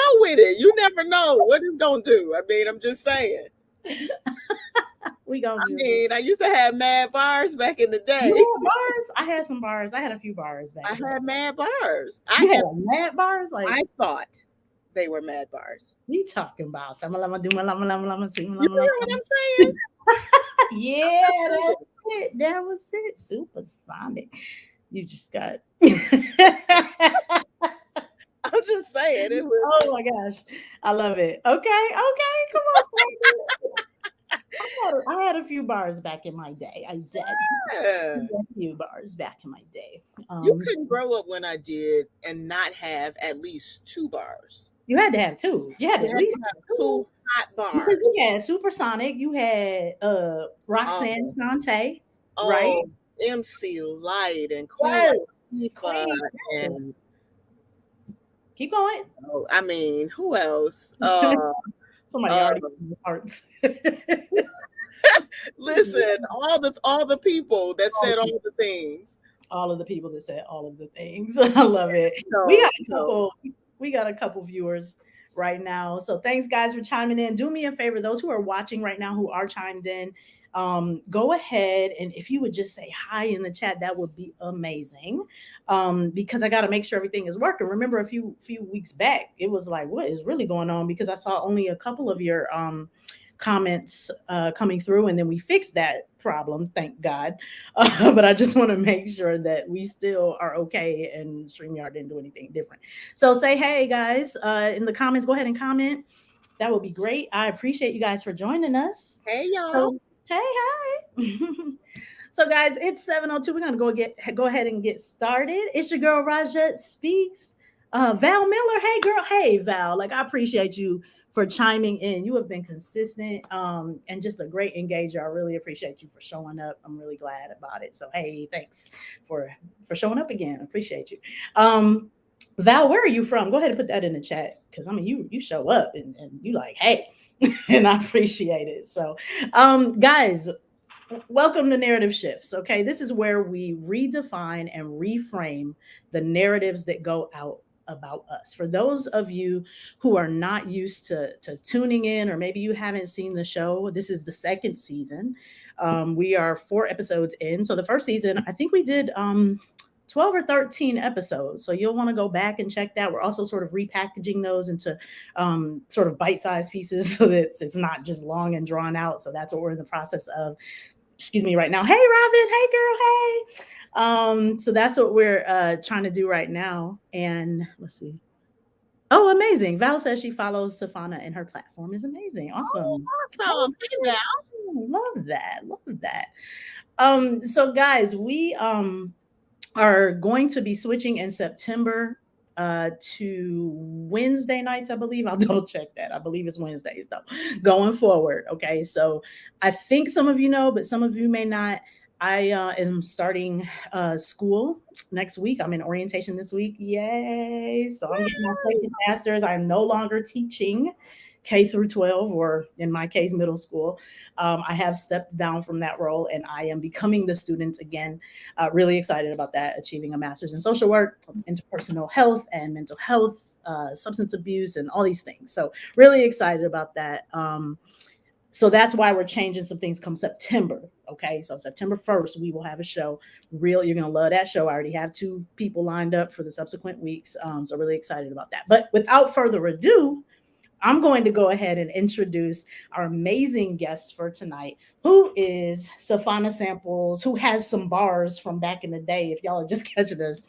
go with it. You never know what it's gonna do. I mean, I'm just saying. We gonna do it. I used to have mad bars back in the You day. had bars? I had some bars. I had a few bars back I in the day. had mad bars. You had mad bars? Like, I thought they were mad bars. we talking about some lama do lama lama lama see You lama hear lama. what I'm saying? Yeah, that's it. That was it. Supersonic. You just got. I'm just saying it was. Oh my gosh, I love it. Okay, come on, Spanky. I had a few bars back in my day. I did. Yeah. A few bars back in my day. You couldn't grow up when I did and not have at least 2 bars. You had to have two. You had You at had least to have 2 hot because bars. you had Supersonic, you had Roxanne Shante, right? Oh, MC Light and Queen Yes. Latifah Queen, yes. and Keep going. I mean, who else? Somebody already got his hearts. Listen, all the people that said all the things. All of the people that said all of the things. I love it. We got a couple viewers right now. So thanks guys for chiming in. Do me a favor, those who are watching right now who are chimed in, go ahead and if you would just say hi in the chat, that would be amazing. Because I got to make sure everything is working. Remember a few weeks back, it was like, what is really going on? Because I saw only a couple of your comments coming through, and then we fixed that problem, thank God. But I just want to make sure that we still are okay and StreamYard didn't do anything different. So say hey guys in the comments, go ahead and comment. That would be great. I appreciate you guys for joining us. Hey y'all. So, hey. So guys, it's 7:02. We're gonna go ahead and get started. It's your girl Rajette Speaks. Val Miller, hey girl, hey Val. Like I appreciate you for chiming in. You have been consistent and just a great engager. I really appreciate you for showing up. I'm really glad about it. So hey, thanks for showing up again. I appreciate you. Val, where are you from? Go ahead and put that in the chat because I mean you show up and you like hey, and I appreciate it. So guys, welcome to Narrative Shifts. Okay, this is where we redefine and reframe the narratives that go out about us. For those of you who are not used to tuning in, or maybe you haven't seen the show, this is the second season. We are 4 episodes in. So the first season, I think we did 12 or 13 episodes. So you'll want to go back and check that. We're also sort of repackaging those into sort of bite-sized pieces so that it's not just long and drawn out. So that's what we're in the process of. Excuse me right now. Hey, Robin. Hey, girl. Hey. So that's what we're trying to do right now. And let's see. Oh, amazing. Val says she follows Safana and her platform is amazing. Awesome. Oh, awesome. Hey Val. Love that. Love that. So guys, we are going to be switching in September to Wednesday nights, I believe. I'll double check that. I believe it's Wednesdays though, going forward. Okay. So I think some of you know, but some of you may not. I am starting school next week. I'm in orientation this week. Yay. So I'm getting my second master's. I'm no longer teaching K through 12, or in my case, middle school. I have stepped down from that role and I am becoming the student again. Really excited about that, achieving a master's in social work, interpersonal health and mental health, substance abuse, and all these things. So really excited about that. So that's why we're changing some things come September. Okay. So September 1st, we will have a show. You're going to love that show. I already have 2 people lined up for the subsequent weeks. So really excited about that. But without further ado, I'm going to go ahead and introduce our amazing guest for tonight, who is Safana Samples, who has some bars from back in the day. If y'all are just catching us,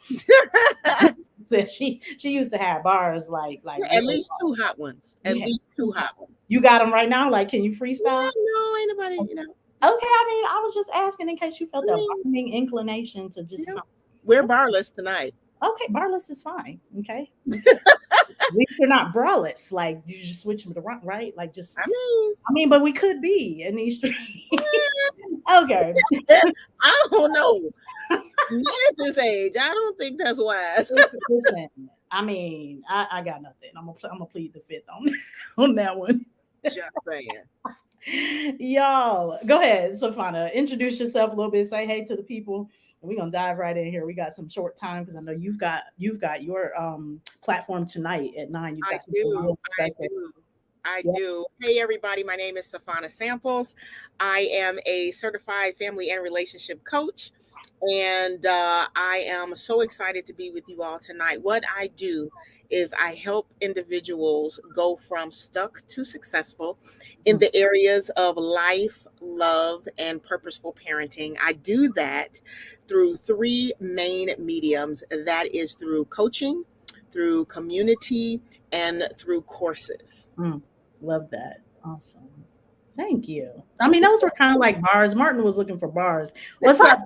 she used to have bars like at least 2 hot ones. At least 2 hot ones. You got them right now? Like, can you freestyle? No, ain't nobody, you know. Okay, I mean, I was just asking in case you felt that burning inclination to just. We're barless tonight. Okay, barless is fine. Okay. At least you're not braless. Like you just switch them around, right? Like just. I mean, but we could be in these streets. Okay. I don't know. Not at this age. I don't think that's wise. Listen, I mean, I got nothing. I'm gonna plead the fifth on that one. Just saying. Y'all, go ahead, Safana. Introduce yourself a little bit. Say hey to the people. We're gonna dive right in here. We got some short time because I know you've got your platform tonight at 9. You've I got something do. real I special. do. I Yeah. do. Hey, everybody. My name is Safana Samples. I am a certified family and relationship coach. And I am so excited to be with you all tonight. What I do is I help individuals go from stuck to successful in Mm. the areas of life, love, and purposeful parenting. I do that through three main mediums, that is through coaching, through community, and through courses. Mm. Love that. Awesome. Thank you. I mean, those were kind of like bars. Martin was looking for bars. What's up?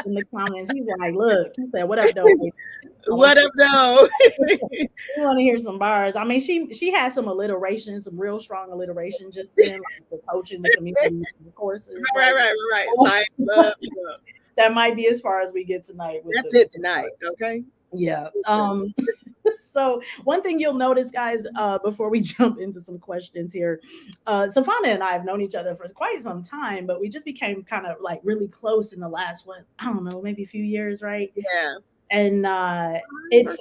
In the comments, he's like, "Look," he said, "What up, though? I want What up, though? we want to hear some bars." I mean, she had some alliteration, some real strong alliteration just then, like the coaching, the community, the courses, Right, right? right, right. Life, love, love. That might be as far as we get tonight with That's the it tonight. Okay. yeah. So one thing you'll notice, guys, before we jump into some questions here, Savannah and I have known each other for quite some time, but we just became kind of like really close in the last what I don't know, maybe a few years, right? Yeah. And it's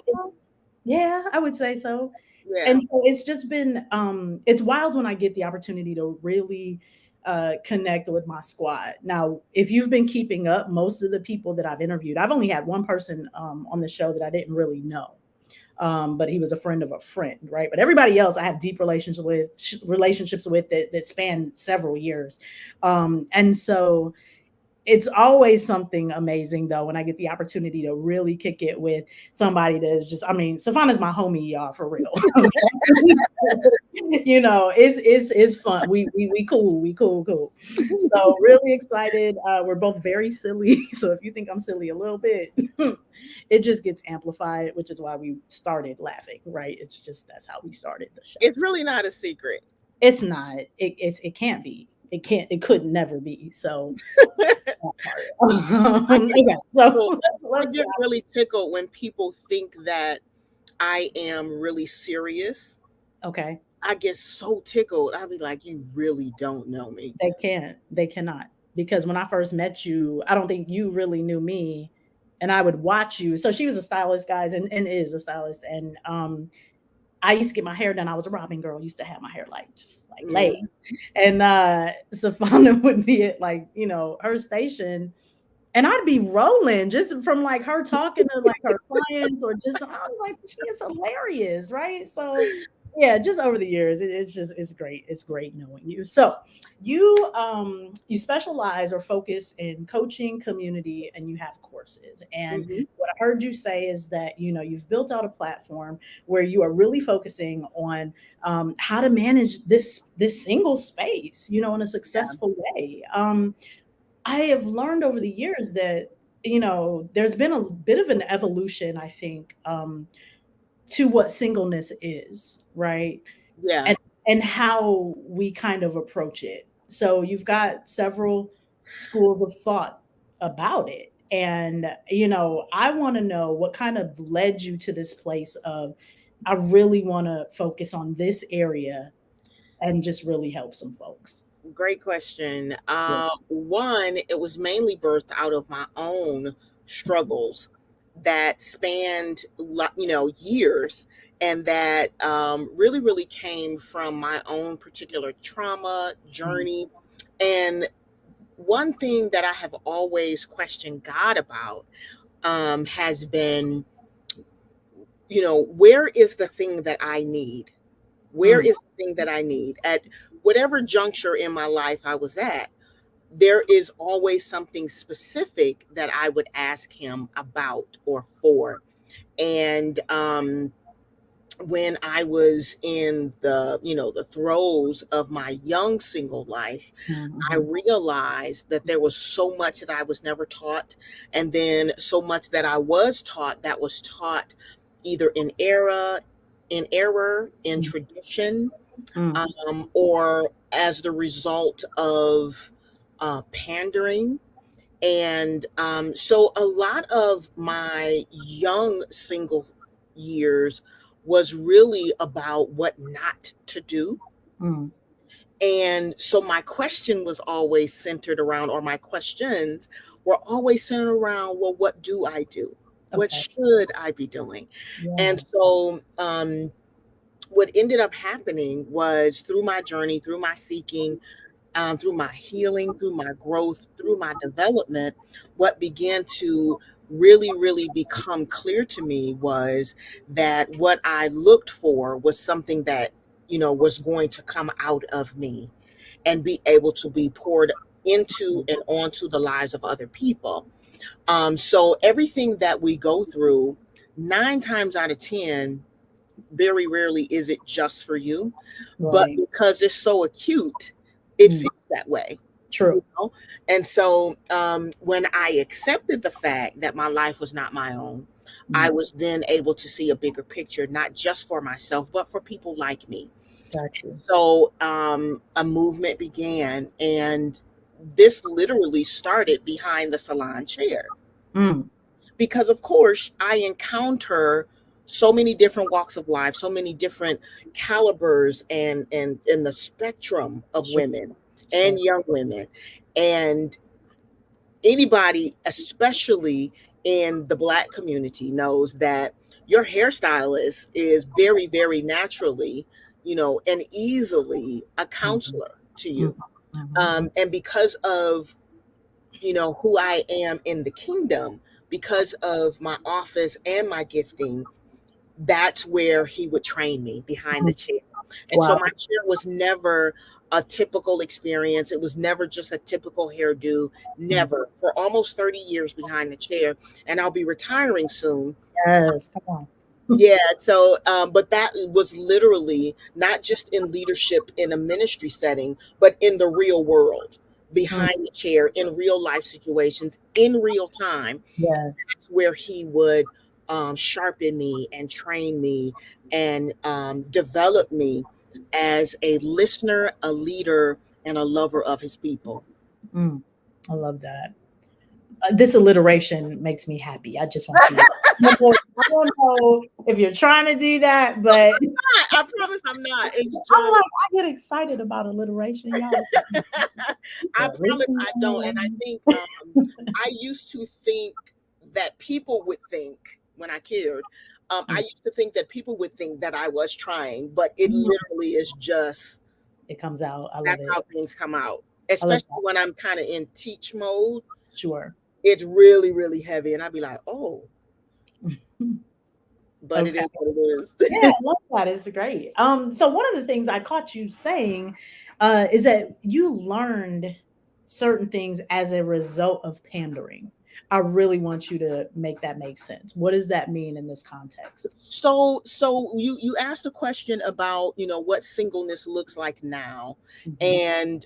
yeah, I would say so. Yeah. And so it's just been it's wild when I get the opportunity to really connect with my squad. Now, if you've been keeping up, most of the people that I've interviewed, I've only had one person on the show that I didn't really know. But he was a friend of a friend, right? But everybody else I have deep relationships with that span several years. And so it's always something amazing though when I get the opportunity to really kick it with somebody that is just, I mean, Savannah's my homie, y'all, for real. You know, it's fun. We cool, cool. So really excited. We're both very silly. So if you think I'm silly a little bit, it just gets amplified, which is why we started laughing, right? It's just that's how we started the show. It's really not a secret. It's not. It can't be. It can't. It could never be. So okay, so Well, I let's get really tickled when people think that I am really serious. okay. I get so tickled. I'll be like, you really don't know me. They can't. They cannot. Because when I first met you, I don't think you really knew me. And I would watch you. So she was a stylist, guys, and is a stylist. And I used to get my hair done. I was a Robin girl, used to have my hair like just like Mm. laid. And Safana would be at like, you know, her station. And I'd be rolling just from like her talking to like her clients or just I was like, she is hilarious, right? So yeah, just over the years, it's just it's great. It's great knowing you. So you specialize or focus in coaching, community, and you have courses. And Mhm. what I heard you say is that you know you've built out a platform where you are really focusing on how to manage this single space, you know, in a successful way. I have learned over the years that you know there's been a bit of an evolution, I think, to what singleness is, right? Yeah. And and how we kind of approach it. So you've got several schools of thought about it. And you know, I want to know what kind of led you to this place of I really want to focus on this area and just really help some folks. Great question. Yeah. One, it was mainly birthed out of my own struggles that spanned, years, and that really, really came from my own particular trauma Mm, journey. And one thing that I have always questioned God about has been, where is the thing that I need? Where mm, is the thing that I need? At whatever juncture in my life I was at, there is always something specific that I would ask him about or for. And when I was in the throes of my young single life, I mhm, realized that there was so much that I was never taught, and then so much that I was taught that was taught either in error, in mm, tradition, mm, or as the result of pandering. And so a lot of my young single years was really about what not to do. mm, And so my question was always centered around, or my questions were always centered around, well, what do I do? What Okay. should I be doing? And Yeah. so, what ended up happening was through my journey, through my seeking, through my healing, through my growth, through my development, what began to really become clear to me was that what I looked for was something that, was going to come out of me and be able to be poured into and onto the lives of other people. So everything that we go through, 9 times out of 10, very rarely is it just for you, but Right. because it's so acute, it Mm. feels that way. True. And so, when I accepted the fact that my life was not my own, I Mm. was then able to see a bigger picture, not just for myself, but for people like me. Got you. So, a movement began, and this literally started behind the salon chair Mm. because, of course, I encounter so many different walks of life, so many different calibers and the spectrum of Sure. women Sure. and young women, and anybody, especially in the Black community, knows that your hairstylist is very naturally, and easily a Mhm. counselor to Mhm. you. Mhm. And because of, who I am in the kingdom, because of my office and my gifting, that's where he would train me, behind the Mhm. chair. And so Wow. my chair was never a typical experience. It was never just a typical hairdo. Mhm. Never. For almost 30 years behind the chair. And I'll be retiring soon. Yes. Come on. Yeah. So, but that was literally not just in leadership in a ministry setting, but in the real world, Mm. behind the chair, in real life situations, in real time. Yes. That's where he would, sharpen me and train me and, develop me as a listener, a leader, and a lover of his people. Mm. I love that. This alliteration makes me happy. I just want you to. I don't know if you're trying to do that, but I promise I'm not. It's I'm like, just, I get excited about alliteration, y'all. I promise Listen, I don't. And I think, I used to think that people would think when I cared, I mm, used to think that people would think that I was trying, but it mm, literally is just, it comes out. I love that's it. how things come out, I love especially that. when I'm kind of in teach mode. Sure. It's really heavy, and I'd be like, oh, but it Okay. is what it Yeah, is. I love that. It's great. So one of the things I caught you saying is that you learned certain things as a result of pandering. I really want you to make that make sense. What does that mean in this context? So you asked a question about, what singleness looks like now, Hmm. and,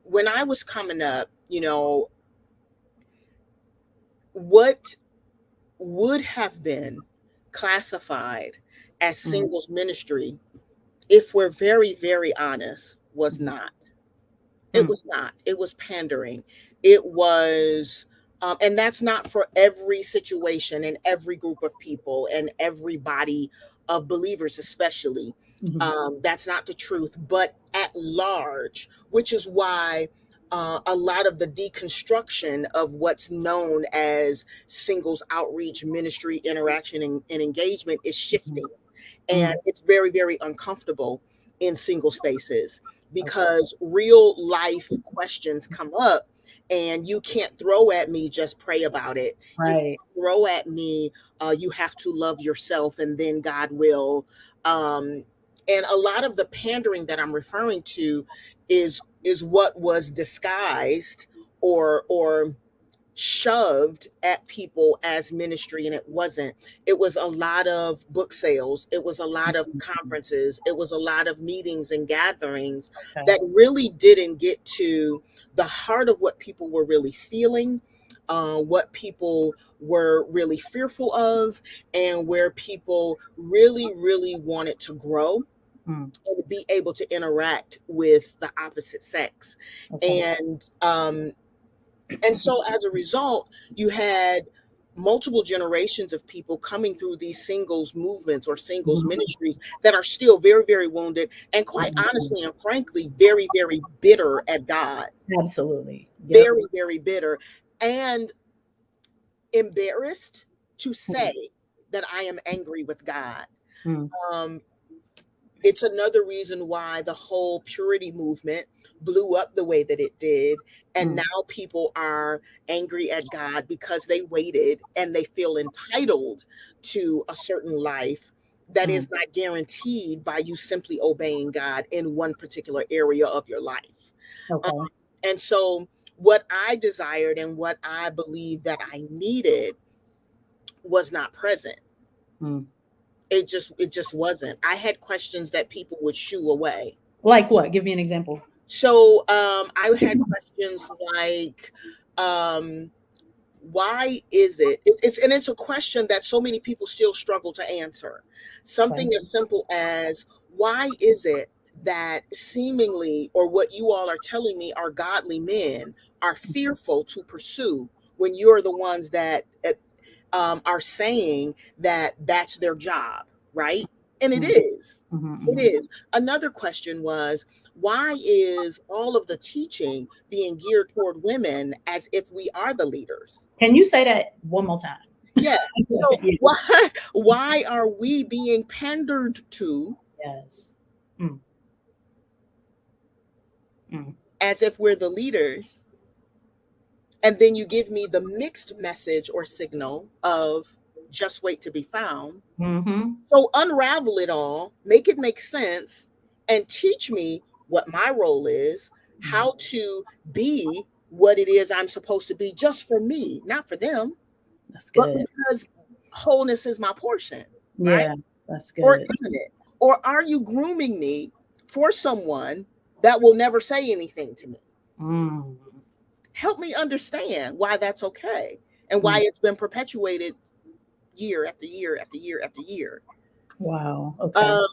when I was coming up, what would have been classified as Mm, singles ministry, if we're very honest, was mhm, not. It mm, was not. It was pandering. It was, and that's not for every situation and every group of people and every body of believers, especially. mhm, That's not the truth, but at large, which is why, a lot of the deconstruction of what's known as singles outreach, ministry, interaction, and engagement is mhm, shifting. And mm. it's very uncomfortable in single spaces Okay. because real life questions come up, and you can't throw at me, just pray about it. You Right. can't throw at me, you have to love yourself and then God will. Um, and a lot of the pandering that I'm referring to is what was disguised or shoved at people as ministry, and it wasn't. It was a lot of book sales, it was a lot of Mhm. conferences, it was a lot of meetings and gatherings Okay. that really didn't get to the heart of what people were really feeling, what people were really fearful of, and where people really wanted to grow Mm, and be able to interact with the opposite sex. okay. And so as a result, you had multiple generations of people coming through these singles movements or singles Mhm. ministries that are still very, very wounded and, quite honestly and frankly, very, very bitter at God. Absolutely. Yep. Very, very bitter and embarrassed to Mm, say that I am angry with God. mm, Um, it's another reason why the whole purity movement blew up the way that it did. And mm, now people are angry at God because they waited and they feel entitled to a certain life that mm. is not guaranteed by you simply obeying God in one particular area of your life. Um, Okay. and so, what I desired and what I believed that I needed was not present. Mm. It just wasn't. I had questions that people would shoo away. Like what? Give me an example. So I had questions like, um, why is it's a question that so many people still struggle to answer. Okay. Something as simple as, why is it that seemingly, or what you all are telling me are godly men, are fearful to pursue when you're the ones that are saying that that's their job, right? And it Mm, is. mhm, It mhm. is. Another question was, why is all of the teaching being geared toward women as if we are the leaders? Can you say that one more time? Yeah. So Yeah. why are we being pandered to Yes. Mm, mm, as if we're the leaders? And then you give me the mixed message or signal of just wait to be found. mhm, So unravel it all, make it make sense, and teach me what my role is, mm. how to be what it is I'm supposed to be just for me, not for them, That's but good. because wholeness is my portion, right? Yeah, that's Or good. isn't it? Or are you grooming me for someone that will never say anything to me? Mm, Help me understand why that's okay and why mm. it's been perpetuated year after year after year after year. Wow. Okay. Um,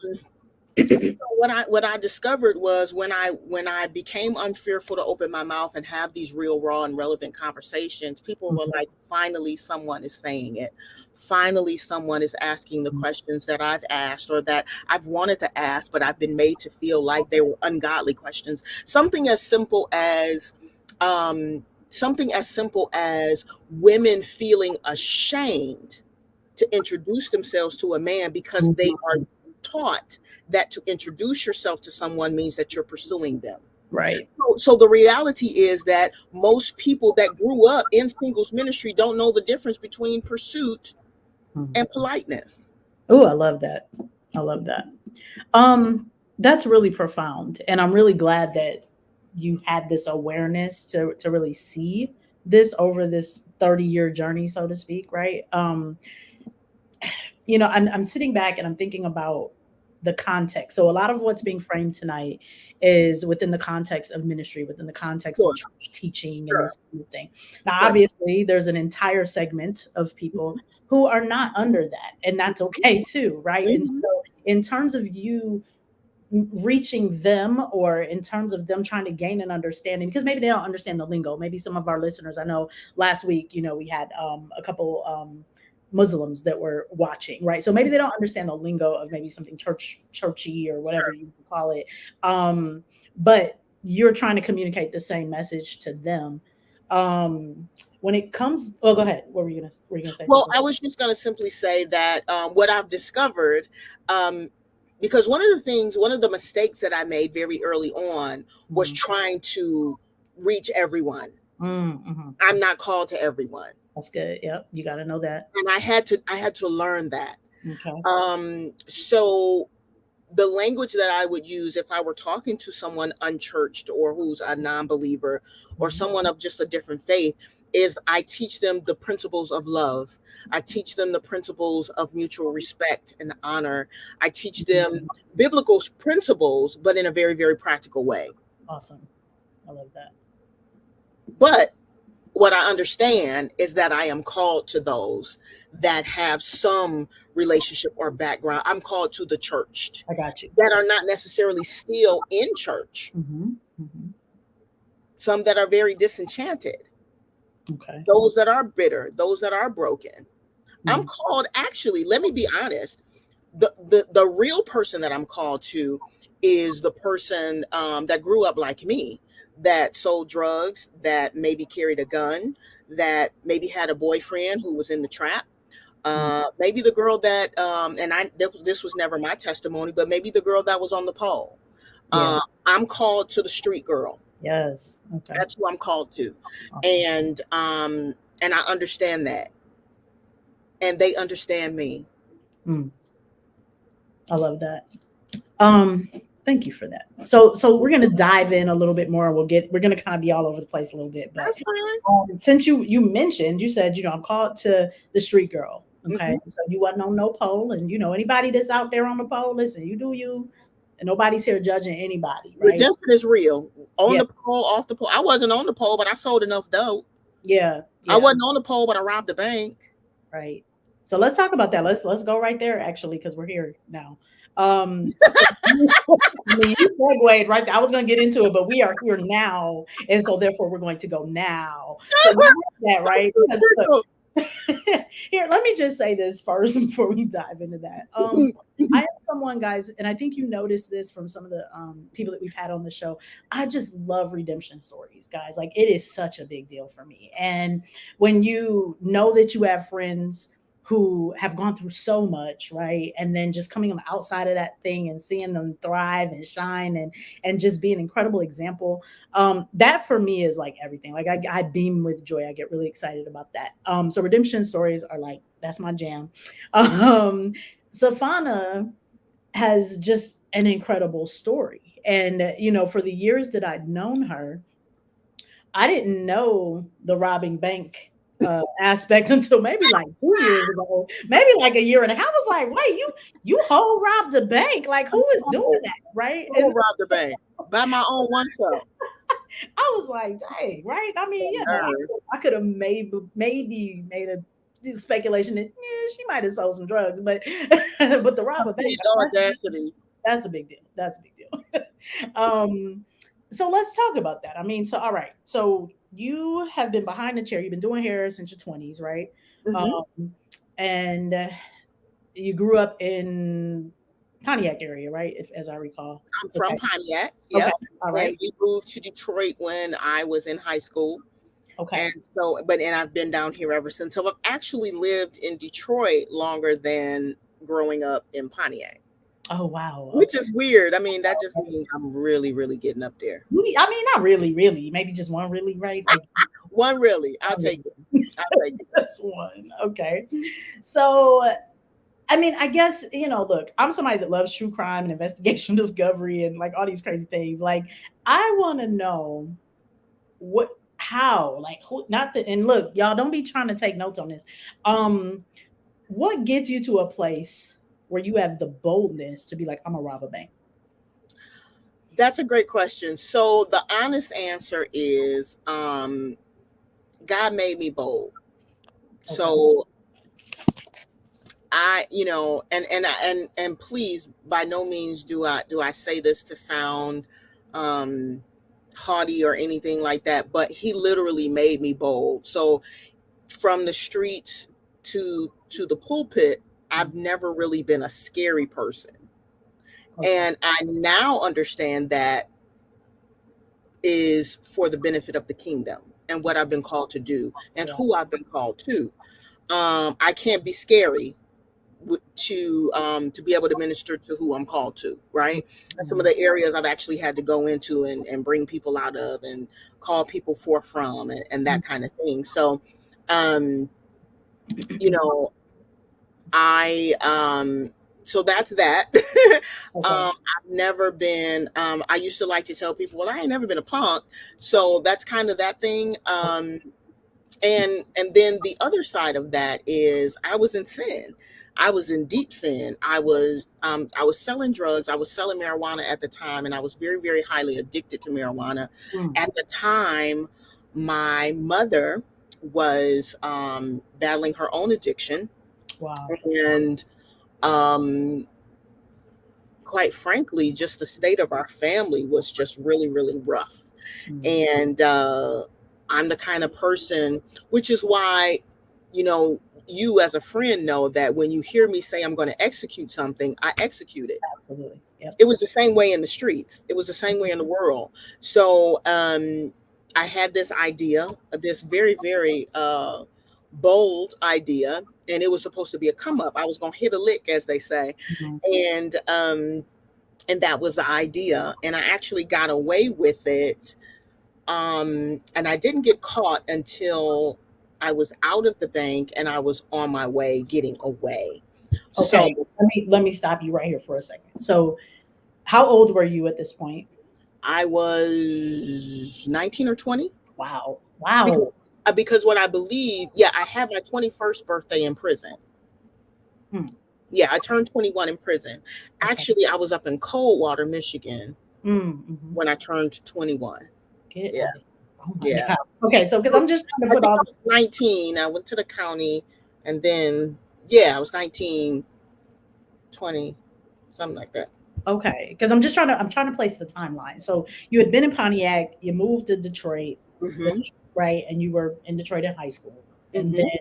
what I discovered was when I became unfearful to open my mouth and have these real raw and relevant conversations, people were Mhm, like, finally someone is saying it. Finally someone is asking the mm. questions that I've asked or that I've wanted to ask, but I've been made to feel like they were ungodly questions. Something as simple as women feeling ashamed to introduce themselves to a man because they are Mhm. taught that to introduce yourself to someone means that you're pursuing them. Right. So the reality is that most people that grew up in singles ministry don't know the difference between pursuit Mm. and politeness. Oh, I love that. I love that. That's really profound, and I'm really glad that you had this awareness to really see this over this 30-year journey, so to speak, right? I'm sitting back and I'm thinking about the context. So a lot of what's being framed tonight is within the context of ministry, within the context of Sure, church teaching and sure, this kind of thing. Now, sure. obviously, there's an entire segment of people who are not under that, and that's okay too, right? And Mhm. so, in terms of you reaching them, or in terms of them trying to gain an understanding, because maybe they don't understand the lingo. Maybe some of our listeners, I know last week, we had a couple Muslims that were watching, right? So maybe they don't understand the lingo of maybe something churchy or whatever Sure. you call it. But you're trying to communicate the same message to them. When it comes, oh, go ahead. Were you gonna say Well, something? I was just going to simply say that what I've discovered, um, because one of the mistakes that I made very early on was Mm, trying to reach everyone. mm-hmm. I'm not called to everyone. That's good. Yep, you got to know that. And I had to learn that. Okay. So the language that I would use if I were talking to someone unchurched or who's a non-believer or Mhm. someone of just a different faith is I teach them the principles of love. I teach them the principles of mutual respect and honor. I teach them Mhm. biblical principles, but in a very, very practical way. Awesome. I love that. But what I understand is that I am called to those that have some relationship or background. I'm called to the churched I got you. that are not necessarily still in church, Hmm. Hmm. some that are very disenchanted. Okay. those that are bitter, those that are broken. I'm Mm. called, actually, let me be honest. The real person that I'm called to is the person that grew up like me, that sold drugs, that maybe carried a gun, that maybe had a boyfriend who was in the trap. Mm. Maybe the girl that, and this was never my testimony, but maybe the girl that was on the pole. Yeah. I'm called to the street girl. Yes. Okay. That's who I'm called to, Awesome. and I understand that, and they understand me. Mm. I love that. Um, Thank you for that. So we're gonna dive in a little bit more. We're gonna kind of be all over the place a little bit, but That's fine. since you mentioned, you said, I'm called to the street girl. Okay, Hmm. so you wasn't on no pole, and anybody that's out there on the pole, listen, you do you, and nobody's here judging anybody, right? Redemption is real. On Yeah, the pole, off the pole. I wasn't on the pole, but I sold enough dope. yeah, I yeah, wasn't on the pole, but I robbed a bank. right. So let's talk about that. Let's go right there actually, because we're here now. So I mean, you segued right there. I was going to get into it, but we are here now, and so therefore we're going to go now. So you like that, right? Because look, here, let me just say this first before we dive into that. I am someone, guys, and I think you noticed this from some of the people that we've had on the show. I just love redemption stories, guys. Like, it is such a big deal for me. And when you know that you have friends who have gone through so much, right? And then just coming on the outside of that thing and seeing them thrive and shine and just be an incredible example. That for me is like everything. Like I beam with joy. I get really excited about that. So redemption stories are like, that's my jam. Um, Safana has just an incredible story. And for the years that I'd known her, I didn't know the robbing bank aspect until maybe like 2 years ago, maybe like a year and a half. I was like, wait, you whole robbed a bank? Like, who is doing Oh, that, right? I And robbed the bank by my own one self. I was like, dang, right? I mean, yeah, no, Nerve. I could have maybe made a speculation that she might have sold some drugs, but but the rob a bank, The audacity. that's a big deal. That's a big deal. So let's talk about that. I mean, so all right, so you have been behind the chair. You've been doing hair since your 20s, right? Hmm. Um, and you grew up in Pontiac area, right? If, as I recall. I'm from Okay. Pontiac. Okay. Yep. All And right. we moved to Detroit when I was in high school. Okay. And so, and I've been down here ever since. So I've actually lived in Detroit longer than growing up in Pontiac, Oh wow. which is weird. I mean, that just means I'm really, really getting up there. I mean, not really, really. Maybe just one really, right? Like One really. I'll one take it. really. I'll take it. That's one. Okay. So, I mean, I guess, look, I'm somebody that loves true crime and investigation discovery and like all these crazy things. Like, I want to know how, like, who, not the, and look, y'all don't be trying to take notes on this. Um, what gets you to a place where you have the boldness to be like, I'm a rob a bank? That's a great question. So the honest answer is God made me bold. Okay. So and please, by no means do I say this to sound um haughty or anything like that, but he literally made me bold. So from the streets to the pulpit, I've never really been a scary person. Okay. And I now understand that is for the benefit of the kingdom and what I've been called to do and Yeah. who I've been called to. I can't be scary to be able to minister to who I'm called to, right? That's some of Mhm. the areas I've actually had to go into and bring people out of and call people forth from and that kind of thing. So, um, you know, I so that's that. Okay. I've never been. I used to like to tell people, "Well, I ain't never been a punk," so that's kind of that thing. And then the other side of that is I was in sin. I was in deep sin. I was selling drugs. I was selling marijuana at the time, and I was very, very highly addicted to marijuana. Mm. At the time, my mother was battling her own addiction, Wow. and um, quite frankly, just the state of our family was just really, really rough. Mm. And I'm the kind of person, which is why, you know, you as a friend know that when you hear me say I'm going to execute something, I execute it. Absolutely. Yep. It was the same way in the streets. It was the same way in the world. So I had this idea, this very, very bold idea, and it was supposed to be a come up. I was going to hit a lick, as they say. Mhm. And that was the idea. And I actually got away with it. And I didn't get caught until I was out of the bank and I was on my way getting away. So Okay. Let me stop you right here for a second. So, how old were you at this point? I was 19 or 20 Wow. because, Wow. because what I believe, yeah, I had my 21st birthday in prison. Hmm. Yeah, I turned 21 in prison. Okay. Actually, I was up in Coldwater, Michigan Mm-hmm. when I turned 21. Get Yeah, out of Oh my yeah. God. Okay. So, because So I'm just trying to I put think all I was 19. I went to the county and then, yeah, I was 19, 20, something like that. Okay, because I'm trying to place the timeline. So you had been in Pontiac, you moved to Detroit, Hmm. right? And you were in Detroit in high school. And Hmm. then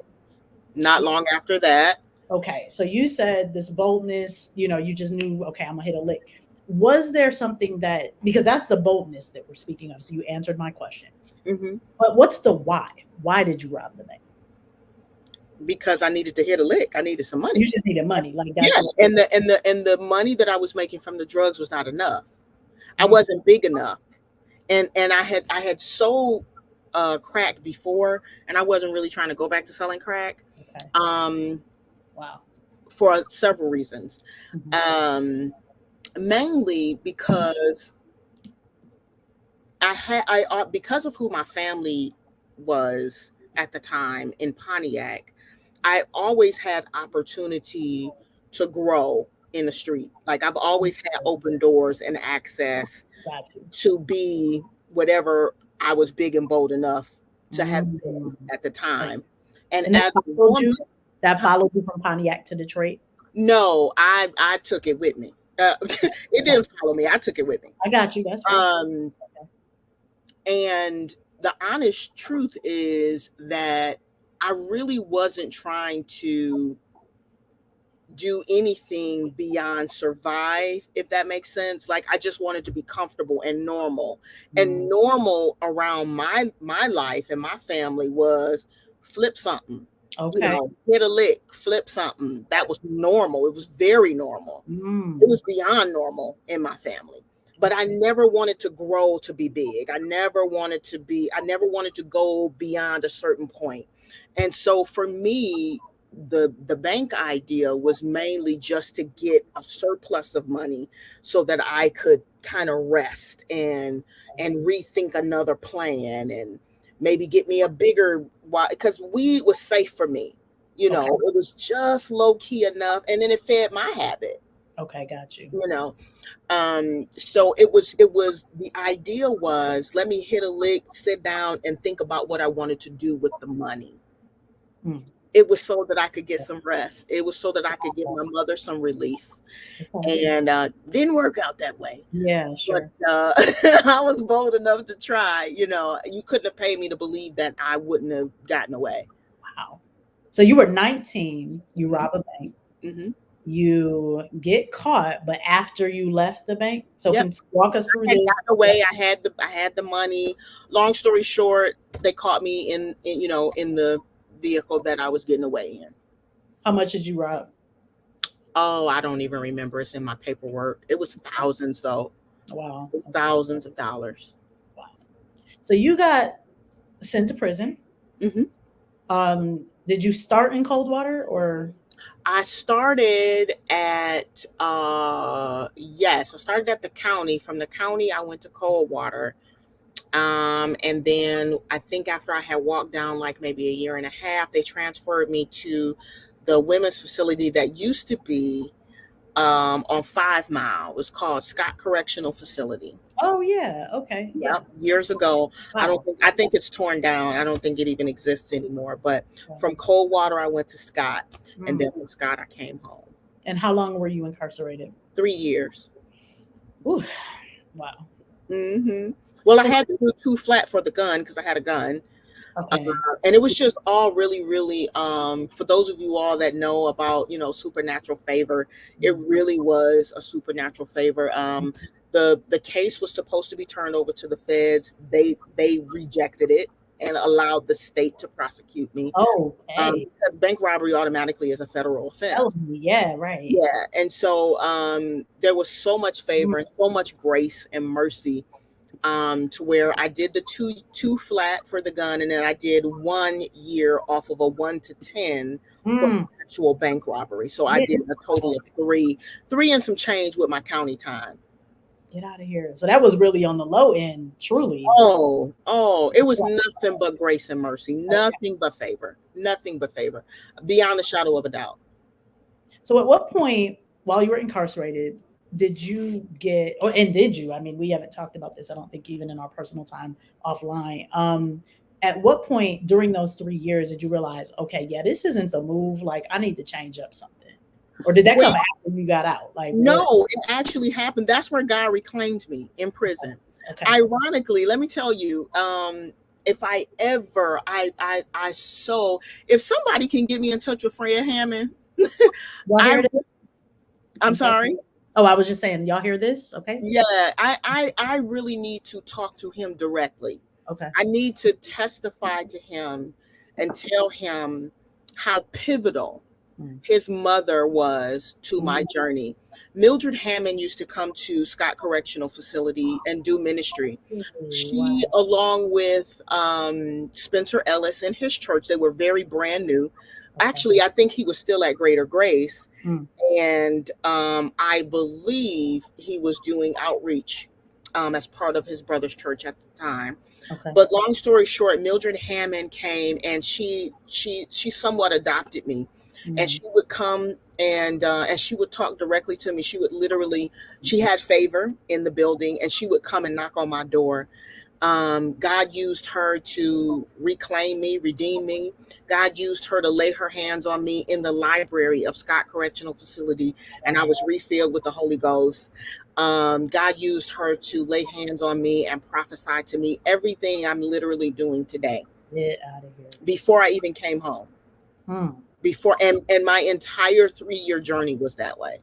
Not long after that. okay, so you said this boldness, you just knew, okay, I'm gonna hit a lick. Was there something that, because that's the boldness that we're speaking of. So you answered my question. Hmm. But what's the why? Why did you rob the bank? Because I needed to hit a lick. I needed some You money. just needed money. Like that's Yeah, what and the money that I was making from the drugs was not enough. I Mm, wasn't big enough, and I had sold crack before, and I wasn't really trying to go back to selling crack, okay. um, Wow. for several reasons. Mhm. Um, Mainly because because of who my family was at the time in Pontiac, I always had opportunity to grow in the street. Like I've always had open doors and access Got you. to be whatever I was big and bold enough to have been Mm. at the Okay. time. And And as a followed woman, you. That followed you from Pontiac to Detroit. no, I took it with me. It Okay. didn't follow me. I took it with me. I got you. That's fair. Um, And the honest truth is that I really wasn't trying to do anything beyond survive, if that makes sense. Like I just wanted to be comfortable and normal. And Mm, normal around my life and my family was flip something, okay. hit a lick, flip something. That was normal. It was very normal. It Mm, was beyond normal in my family. But I okay. never wanted to grow to be big. I never wanted to go beyond a certain point. And so for me, the bank idea was mainly just to get a surplus of money so that I could kind of rest and rethink another plan and maybe get me a bigger, because weed was safe for me. Okay. It was just low key enough, and then it fed my habit Okay. Got you. you know so it was the idea was, let me hit a lick, sit down and think about what I wanted to do with the money. Mm, It was so that I could get some rest. It was so that I could give my mother some relief. okay. And didn't work out that way, Yeah. but Sure. I was bold enough to try. You couldn't have paid me to believe that I wouldn't have gotten away. Wow. So you were 19. You rob a bank. Hmm. You get caught, but after you left the bank. So Yep. can you walk us through I had this? gotten away. I had the money. Long story short, they caught me in the vehicle that I was getting away in. How much did you rob? Oh, I don't even remember. It's in my paperwork. It was thousands though. Wow. It was Okay. thousands of dollars. Wow. So you got sent to prison. Hmm. Did you start in Coldwater or I started at yes, I started at the county. From the county, I went to Coldwater. And then I think after I had walked down like maybe a year and a half, they transferred me to the women's facility that used to be on 5 Mile. It was called Scott Correctional Facility. oh yeah, okay. Yeah. Yep, years ago. Wow. I think it's torn down. I don't think it even exists anymore. But Okay. from Coldwater, I went to Scott, and Mm. then from Scott, I came home. And how long were you incarcerated? 3 years. Ooh, wow. Hmm. Well, I So had to do two flat for the gun because I had a gun. Okay. And it was just all really, really, for those of you all that know about, supernatural favor, it Mm. really was a supernatural favor. The case was supposed to be turned over to the feds. They rejected it and allowed the state to prosecute me, Okay. because bank robbery automatically is a federal offense. Felony. Yeah, right. Yeah, and so there was so much Mm. favor and so much grace and mercy, to where I did the two flat for the gun, and then I did 1 year off of a 1 to 10 for Mm. actual bank robbery. So I Get, did a total of three and some change with my county time. get out of here. So that was really on the low end, truly. Oh, it was nothing but grace and mercy, Okay. nothing but favor, beyond a shadow of a doubt. So at what point while you were incarcerated did you get, or and did you? I mean, we haven't talked about this, I don't think, even in our personal time offline. At what point during those 3 years did you realize, okay, yeah, this isn't the move, like I need to change up something? Or did that Well, come after you got out? Like what? no, it actually happened. That's where God reclaimed me in prison. Okay. Ironically, let me tell you, if I ever, I so, if somebody can get me in touch with Freya Hammond, Y'all I, hear this? I'm sorry. Oh, I was just saying, y'all hear this? Okay. Yeah, I really need to talk to him directly. Okay. I need to testify to him and tell him how pivotal Mm. his mother was to my Mm. journey. Mildred Hammond used to come to Scott Correctional Facility and do ministry. She, Wow. along with Spencer Ellis and his church, they were very brand new. Okay. Actually, I think he was still at Greater Grace, Mm. and I believe he was doing outreach as part of his brother's church at the time. Okay. But long story short, Mildred Hammond came, and she somewhat adopted me, and Mm. she would come, and she would talk directly to me. She would literally, she had favor in the building, and she would come and knock on my door. God used her to reclaim me, redeem me. God used her to lay her hands on me in the library of Scott Correctional Facility, and I was refilled with the Holy Ghost. God used her to lay hands on me and prophesy to me everything I'm literally doing today Get out of here. before I even came home. Mm. Before, and my entire 3 year journey was that way.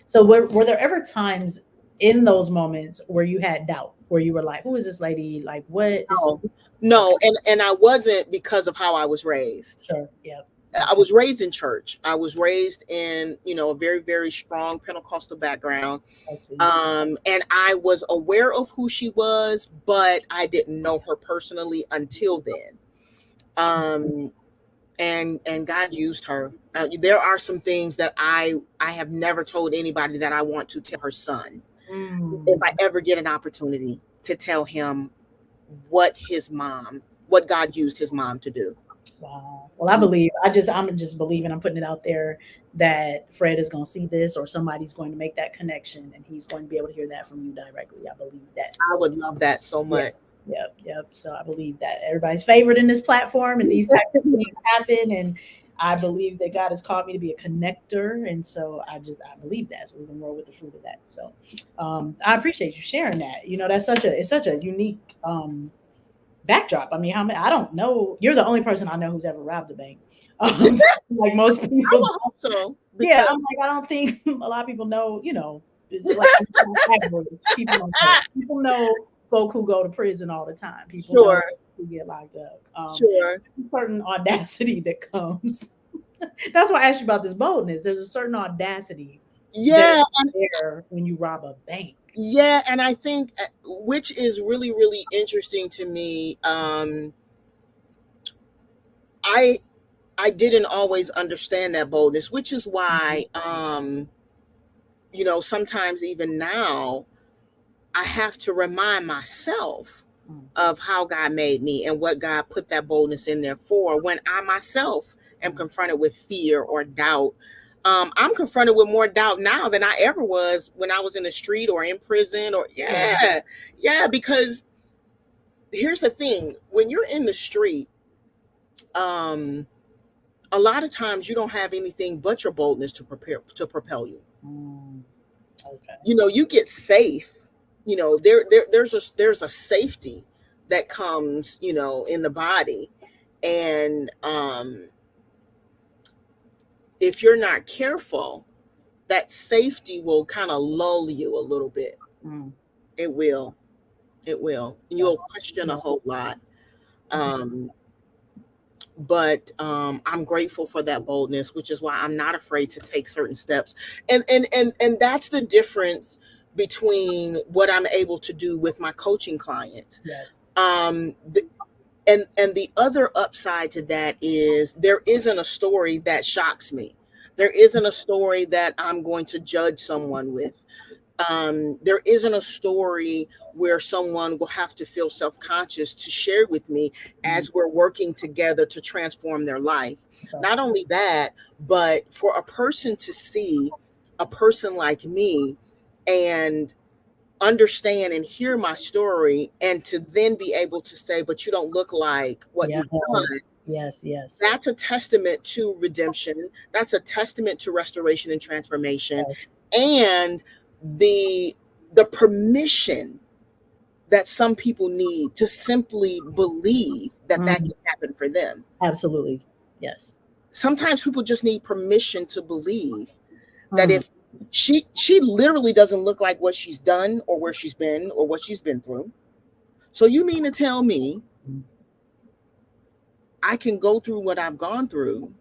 So were there ever times in those moments where you had doubt, where you were like, who is this lady? Like what? This is No, okay. no, and I wasn't, because of how I was raised. Sure. Yeah. I was raised in church. I was raised in, a very, very strong Pentecostal background. I see. And I was aware of who she was, but I didn't know her personally until then. And God used her. There are some things that I have never told anybody that I want to tell her son. If Mm. I ever get an opportunity to tell him what God used his mom to do. Wow. Well, I'm just believing, I'm putting it out there that Fred is going to see this, or somebody's going to make that connection, and he's going to be able to hear that from you directly. I believe that. I So, would love that so yeah. much. Yep. So I believe that everybody's favored in this platform, and these types of things happen. And I believe that God has called me to be a connector. And so I believe that. So we're going to roll with the fruit of that. So I appreciate you sharing that. It's such a unique backdrop. I mean, I don't know. You're the only person I know who's ever robbed a bank. Like most I people. would hope so. Yeah, Because I'm like, I don't think a lot of people know, it's like people don't know. People know folk who go to prison all the time. People know sure, who get locked up. sure. Certain audacity that comes. That's why I asked you about this boldness. There's a certain audacity that Yeah, is there when you rob a bank. yeah, and I think, which is really, really interesting to me. I I didn't always understand that boldness, which is Mhm. why, sometimes even now, I have to remind myself Mm. of how God made me and what God put that boldness in there for. When I myself am Mm. confronted with fear or doubt, I'm confronted with more doubt now than I ever was when I was in the street or in prison. Or Yeah. yeah, because here's the thing: when you're in the street, um, a lot of times you don't have anything but your boldness to propel you. Mm. Okay. You get safe. There's a safety, that comes, in the body. And if you're not careful, that safety will kind of lull you a little bit. Mm. It will. It will. And Yeah. you'll question a Yeah. whole lot. Mhm. Um, but I'm grateful for that boldness, which is why I'm not afraid to take certain steps. And that's the difference between what I'm able to do with my coaching clients. Yes. Um, and the other upside to that is there isn't a story that shocks me. There isn't a story that I'm going to judge someone with. There isn't a story where someone will have to feel self-conscious to share with me Mm. as we're working together to transform their life. Okay. Not only that, but for a person to see a person like me and understand and hear my story, and to then be able to say, but you don't look like what Yes. you've done. Yes. Yes. That's a testament to redemption. That's a testament to restoration and transformation. Yes. And the permission that some people need to simply believe that that Mhm. can happen for them. Absolutely. Yes. Sometimes people just need permission to believe that Mm. if she literally doesn't look like what she's done or where she's been or what she's been through. So you mean to tell me Mm. I can go through what I've gone through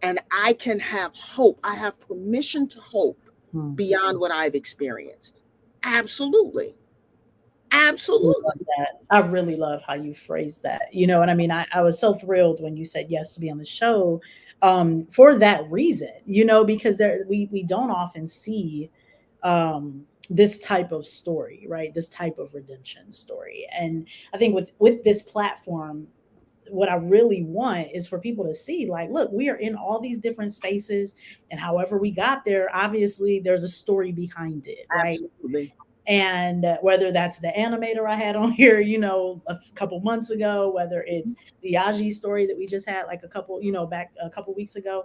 and I can have hope. I have permission to hope Mm. beyond what I've experienced. Absolutely. Really love Absolutely. that. I really love how you phrased that. You know what I mean? I was so thrilled when you said yes to be on the show, for that reason, because we don't often see this type of story, right? This type of redemption story. And I think with this platform, what I really want is for people to see, like, look, we are in all these different spaces, and however we got there, obviously there's a story behind it, right? Absolutely. And whether that's the animator I had on here, a couple months ago, whether it's the Yaji story that we just had like a couple, back a couple weeks ago,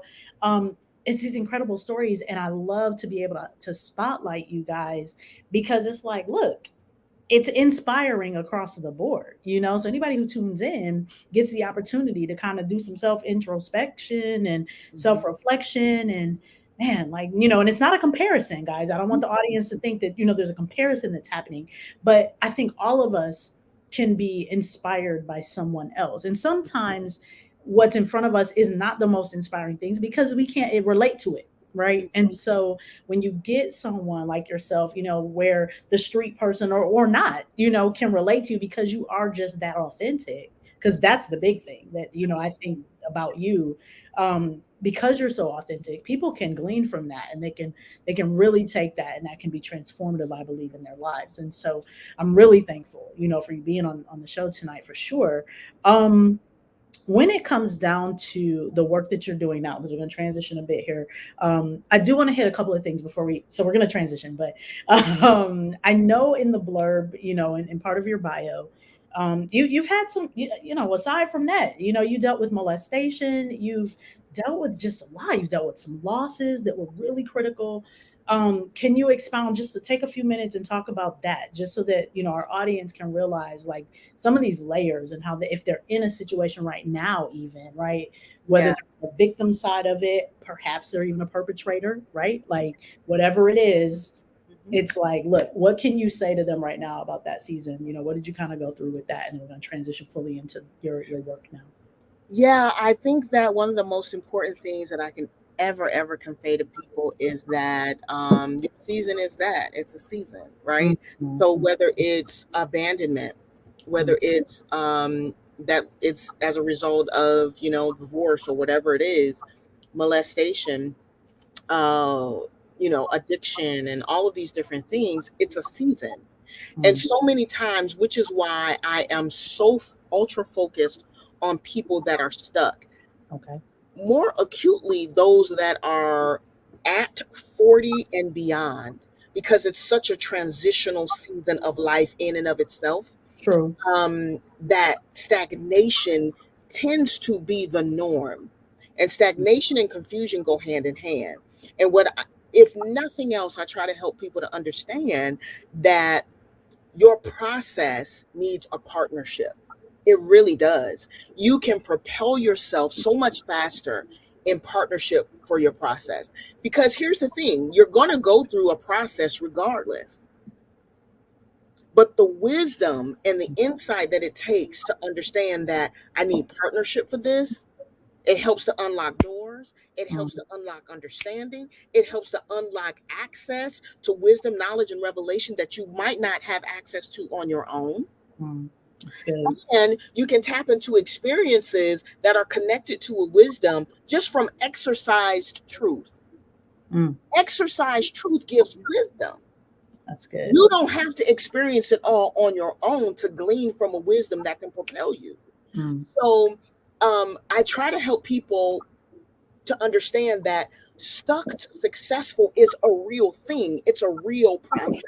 it's these incredible stories, and I love to be able to spotlight you guys, because it's like, look, it's inspiring across the board, so anybody who tunes in gets the opportunity to kind of do some self introspection and Mhm. self reflection. And man, like, and it's not a comparison, guys. I don't want the audience to think that there's a comparison that's happening, but I think all of us can be inspired by someone else. And sometimes what's in front of us is not the most inspiring things because we can't relate to it, right? And so when you get someone like yourself, where the street person or not, can relate to you because you are just that authentic. Because that's the big thing that, I think about you. Because you're so authentic, people can glean from that, and they can really take that, and that can be transformative, I believe, in their lives. And so I'm really thankful, for you being on the show tonight for sure. Um, when it comes down to the work that you're doing now, because we're going to transition a bit here, I do want to hit a couple of things before so we're going to transition, but I know in the blurb, in part of your bio, you've had some, aside from that, you dealt with molestation, you've dealt with just a lot, you've dealt with some losses that were really critical. Can you expound just to take a few minutes and talk about that, just so that our audience can realize like some of these layers and how if they're in a situation right now, even right, whether Yeah. they're the victim side of it, perhaps they're even a perpetrator, right? Like whatever it is, Mhm. it's like, look, what can you say to them right now about that season? What did you kind of go through with that? And we're going to transition fully into your work now. Yeah, I think that one of the most important things that I can ever convey to people is that the season is that it's a season, right? So Mhm. whether it's abandonment, Mhm. whether it's that it's as a result of divorce or whatever it is, molestation, uh, addiction, and all of these different things, it's a season. And Mhm. so many times, which is why I am so ultra focused on people that are stuck, Okay. more acutely those that are at 40 and beyond, because it's such a transitional season of life in and of itself. True. That stagnation tends to be the norm, and stagnation and confusion go hand in hand. And if nothing else, I try to help people to understand that Your process needs a partnership. It really does. You can propel yourself so much faster in partnership for your process. Because here's the thing, you're going to go through a process regardless. But the wisdom and the insight that it takes to understand that I need partnership for this, it helps to unlock doors. It Mm, helps to unlock understanding. It helps to unlock access to wisdom, knowledge, and revelation that you might not have access to on your own. mm. That's good. And you can tap into experiences that are connected to a wisdom just from exercised truth. Mm, Exercised truth gives wisdom. that's good. You don't have to experience it all on your own to glean from a wisdom that can propel you. Mm. So I try to help people to understand that stuck to successful is a real thing. It's a real process.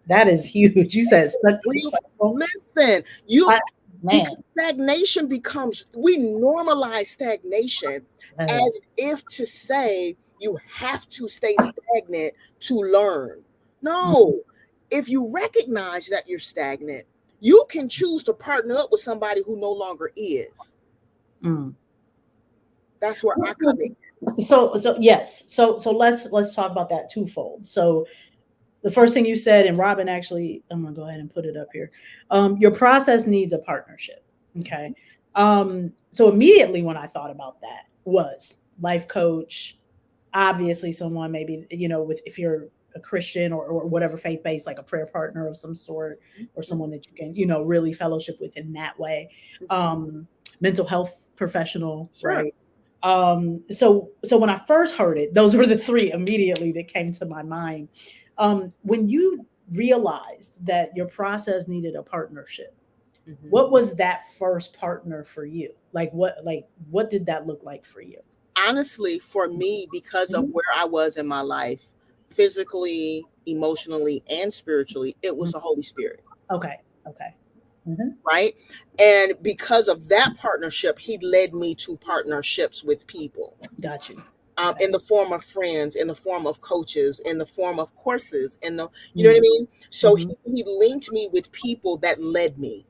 That is huge. You said Real, successful. listen, you I, man, because stagnation becomes, we normalize stagnation man. as if to say you have to stay stagnant to learn. Mm, No, if you recognize that you're stagnant, you can choose to partner up with somebody who no longer is. mm. That's where I come in. So yes. So let's talk about that twofold. So the first thing you said, and Robin actually, I'm gonna go ahead and put it up here. Your process needs a partnership. Okay. So immediately when I thought about that was life coach, obviously someone maybe, with, if you're a Christian or whatever faith based, like a prayer partner of some sort, or someone that you can, really fellowship with in that way. Mental health professional, Sure. right? So when I first heard it, those were the three immediately that came to my mind. When you realized that your process needed a partnership, Mhm. what was that first partner for you? Like what did that look like for you? Honestly, for me, because of Mhm. where I was in my life, physically, emotionally, and spiritually, it was Mhm. the Holy Spirit. Okay. Okay. Hmm. Right. And because of that partnership, he led me to partnerships with people, Got you. Okay. in the form of friends, in the form of coaches, in the form of courses, in the, you know what I Mm. mean? So Hmm. he linked me with people that led me.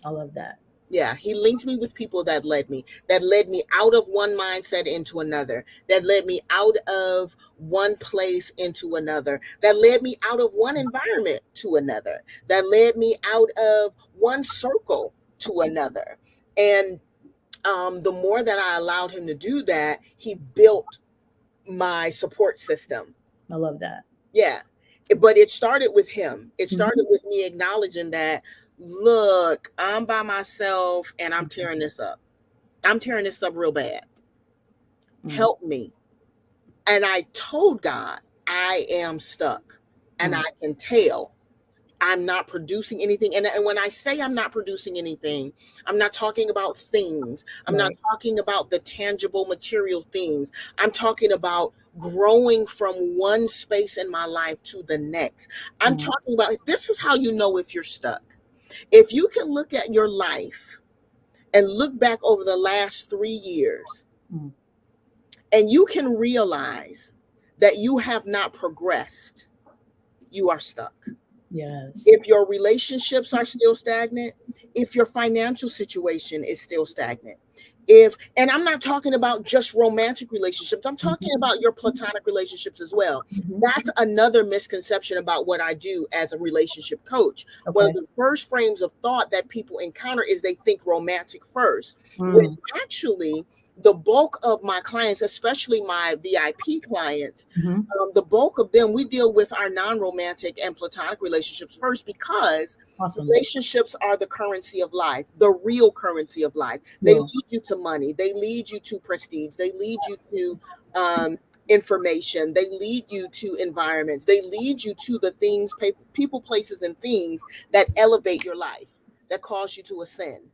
I love that. Yeah, he linked me with people that led me out of one mindset into another, that led me out of one place into another, that led me out of one environment to another, that led me out of one circle to another. And the more that I allowed him to do that, he built my support system. I love that. Yeah. But it started with him. It Hmm. started with me acknowledging that, look, I'm by myself and I'm tearing this up. I'm tearing this up real bad. Mm. Help me. And I told God, I am stuck. And Mm. I can tell I'm not producing anything. And when I say I'm not producing anything, I'm not talking about things. I'm not Right. talking about the tangible material things. I'm talking about growing from one space in my life to the next. I'm Mm. talking about, this is how you know if you're stuck. If you can look at your life and look back over the last 3 years, Mm. and you can realize that you have not progressed, you are stuck. Yes. If your relationships are still stagnant, if your financial situation is still stagnant, if, and I'm not talking about just romantic relationships, I'm talking Hmm. about your platonic relationships as well. Hmm. That's another misconception about what I do as a relationship coach. One of Okay. the first frames of thought that people encounter is they think romantic first, when Mm. actually the bulk of my clients, especially my VIP clients, Hmm. the bulk of them, we deal with our non-romantic and platonic relationships first, because Awesome. relationships are the currency of life, the real currency of life. They Yeah. lead you to money, they lead you to prestige, they lead you to information, they lead you to environments, they lead you to the things, people, places, and things that elevate your life, that cause you to ascend.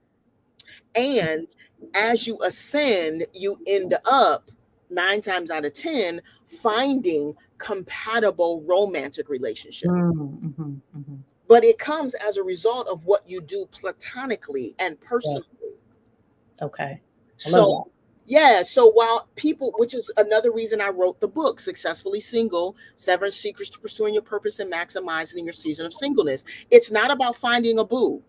And as you ascend, you end up 9 times out of 10 finding compatible romantic relationships. Mm. Hmm. Hmm. But it comes as a result of what you do platonically and Yeah. personally. Okay. I love So that. Yeah, so while people, which is another reason I wrote the book, Successfully Single, 7 Secrets to Pursuing Your Purpose and Maximizing Your Season of Singleness. It's not about finding a boo.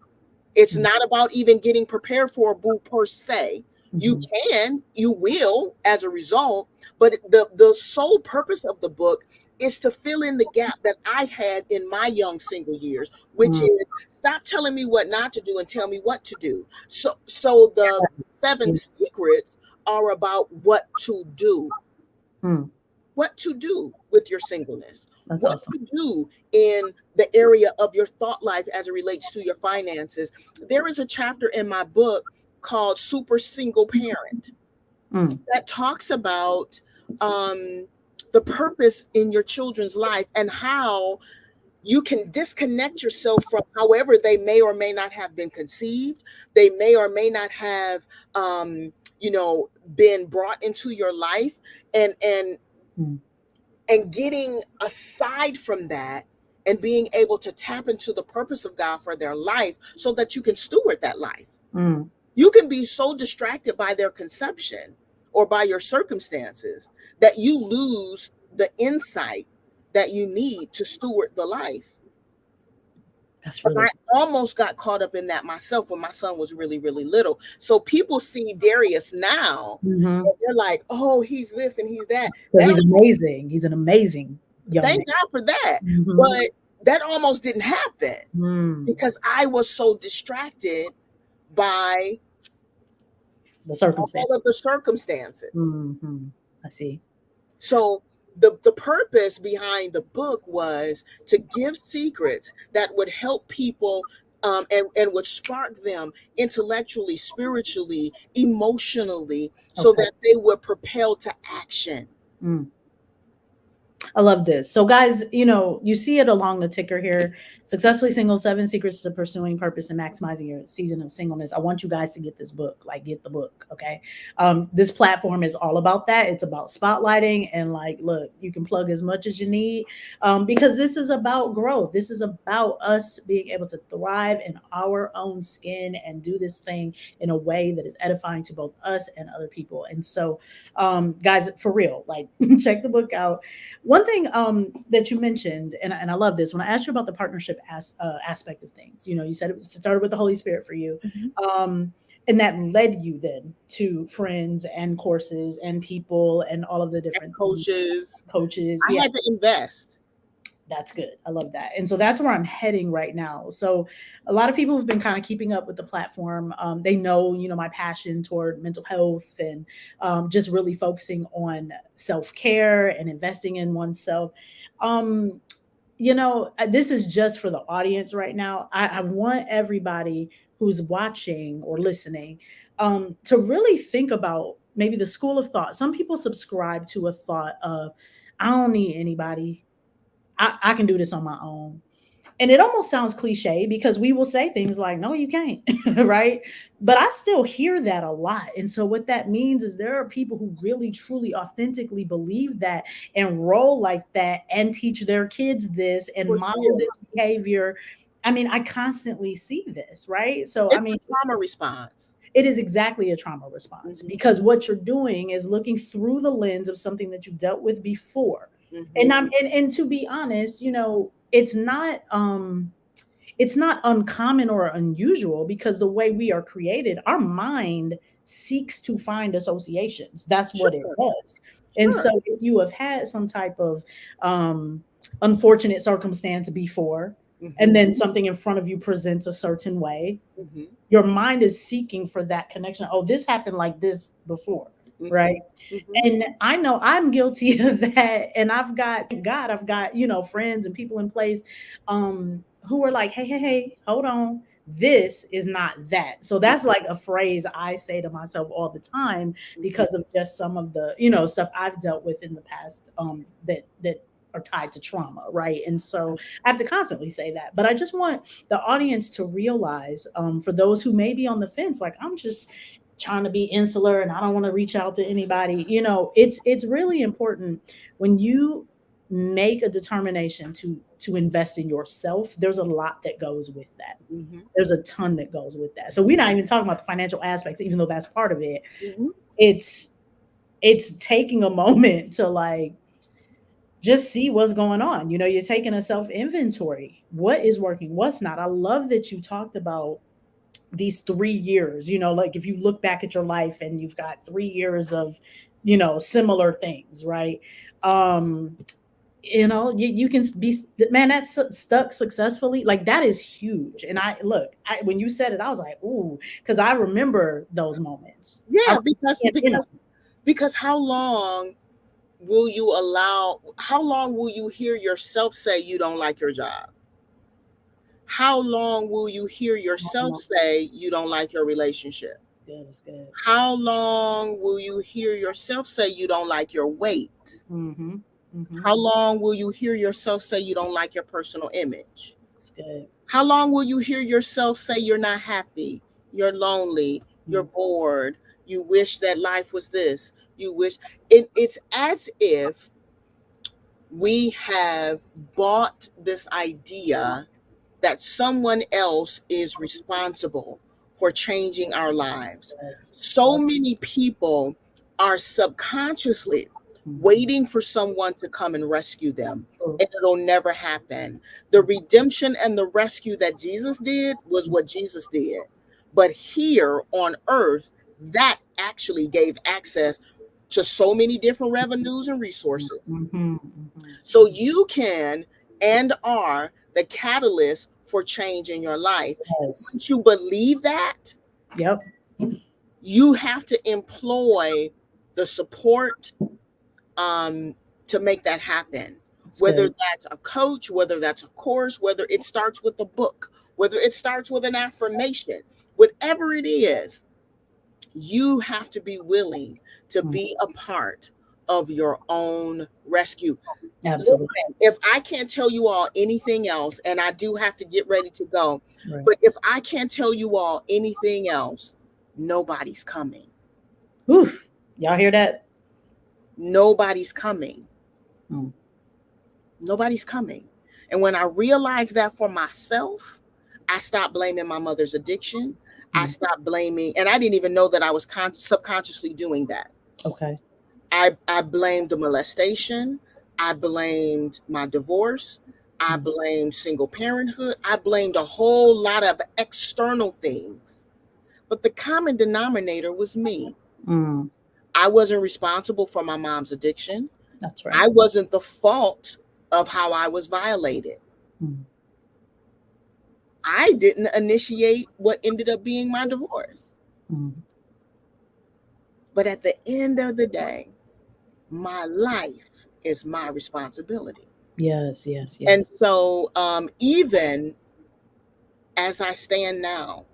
It's Mm-hmm. not about even getting prepared for a boo per se. You Mm-hmm. can, you will as a result, but the sole purpose of the book is to fill in the gap that I had in my young single years, which is stop telling me what not to do and tell me what to do. So the seven Mm-hmm. secrets are about Mm, what to do with your singleness, that's what awesome. to do in the area of your thought life as it relates to your finances. There is a chapter in my book called Super Single Parent Mm, that talks about um, the purpose in your children's life and how you can disconnect yourself from however they may or may not have been conceived. They may or may not have, um, been brought into your life, and mm, and getting aside from that and being able to tap into the purpose of God for their life so that you can steward that life. mm. You can be so distracted by their conception or by your circumstances that you lose the insight that you need to steward the life. That's And really I almost got caught up in that myself when my son was really, really little. So people see Darius now mm-hmm. and they're like, oh, he's this and he's that. But That he's amazing. He's an amazing young man. Thank God for that. Mm-hmm. But that almost didn't happen Mm, because I was so distracted by the circumstance. all of the circumstances. Mm-hmm. I see. So the purpose behind the book was to give secrets that would help people, and would spark them intellectually, spiritually, emotionally, so Okay. that they were propelled to action. Mm. I love this. So, guys, you see it along the ticker here. Successfully Single, 7 Secrets to Pursuing Purpose and Maximizing Your Season of Singleness. I want you guys to get this book, like, get the book. Okay. This platform is all about that. It's about spotlighting and, like, look, you can plug as much as you need, because this is about growth. This is about us being able to thrive in our own skin and do this thing in a way that is edifying to both us and other people. And so, guys, for real, like, check the book out. One thing that you mentioned, and I love this, when I asked you about the partnership aspect of things, you said it started with the Holy Spirit for you. Mhm. Um, and that led you then to friends and courses and people and all of the And different coaches, coaches. I Yeah, had to invest. that's good. I love that. And so that's where I'm heading right now. So a lot of people have been kind of keeping up with the platform. They know, my passion toward mental health and just really focusing on self-care and investing in oneself. Um, this is just for the audience right now. I want everybody who's watching or listening to really think about maybe the school of thought. Some people subscribe to a thought of, I don't need anybody. I can do this on my own. And it almost sounds cliche because we will say things like, no, you can't, right? But I still hear that a lot. And so what that means is there are people who really, truly, authentically believe that and roll like that and teach their kids this and For model sure. this behavior. I mean, I constantly see this, right? So, I It's a mean, trauma response. it is exactly a trauma response Hmm. because what you're doing is looking through the lens of something that you dealt with before. And Hmm. and to be honest, it's not uncommon or unusual because the way we are created, our mind seeks to find associations. That's what it Sure, does. And so sure. if you have had some type of unfortunate circumstance before, and Hmm. then something in front of you presents a certain way, Hmm. your mind is seeking for that connection. Oh, this happened like this before, right? Hmm. Hmm. And I know I'm guilty of that. And I've got, thank God, I've got, friends and people in place who are like, hey, hey, hey, hold on. This is not that. So that's like a phrase I say to myself all the time Hmm. because of just some of the, stuff I've dealt with in the past that are tied to trauma, right? And so I have to constantly say that. But I just want the audience to realize, for those who may be on the fence, like, I'm just trying to be insular and I don't want to reach out to anybody. It's really important when you make a determination to invest in yourself. There's a lot that goes with that. Hmm. There's a ton that goes with that. So we're not even talking about the financial aspects, even though that's part of it. Hmm. it's taking a moment to like just see what's going on. You know, you're taking a self inventory. What is working? What's not? I love that you talked about these 3 years. You know, like if you look back at your life and you've got 3 years of, you know, similar things, right? Um, you know, you can be, man, that's stuck successfully. Like that is huge. And I look, when you said it, I was like, ooh, because I remember those moments. I, Yeah, because you know, because because how long will you hear yourself say you don't like your job? How long will you hear yourself say you don't like your relationship? it's good, it's good. How long will you hear yourself say you don't like your weight? Mm-hmm. Mm-hmm. How long will you hear yourself say you don't like your personal image? It's good. How long will you hear yourself say you're not happy, you're lonely, you're Mm. bored, you wish that life was this, you wish it's as if we have bought this idea that someone else is responsible for changing our lives. Yes. So Yep. many people are subconsciously Mhm. waiting for someone to come and rescue them, True. and it'll never happen. The redemption and the rescue that Jesus did was what Jesus did. But here on earth, that actually gave access to so many different revenues and resources. Mhm, mhm. So you can and are the catalyst for change in your life. Yes. Once you believe that, Yep. you have to employ the support um, to make that happen. It's Whether good. that's a coach, whether that's a course, whether it starts with a book, whether it starts with an affirmation, whatever it is, you have to be willing to Mm. be a part of your own rescue. Absolutely. Listen, if I can't tell you all anything else, and I do have to get ready to go, Right. but if I can't tell you all anything else, nobody's coming. Whew. Y'all hear that? Nobody's coming. Mm. Nobody's coming. And when I realized that for myself, I stopped blaming my mother's addiction. I Mm. stopped blaming, and I didn't even know that I was subconsciously doing that. Okay. I blamed the molestation. I blamed my divorce. I Mm. blamed single parenthood. I blamed a whole lot of external things. But the common denominator was me. Mm. I wasn't responsible for my mom's addiction. That's right. I wasn't the fault of how I was violated. Mm. I didn't initiate what ended up being my divorce. Mm. But at the end of the day, my life is my responsibility. Yes, yes, And yes. so, even as I stand now,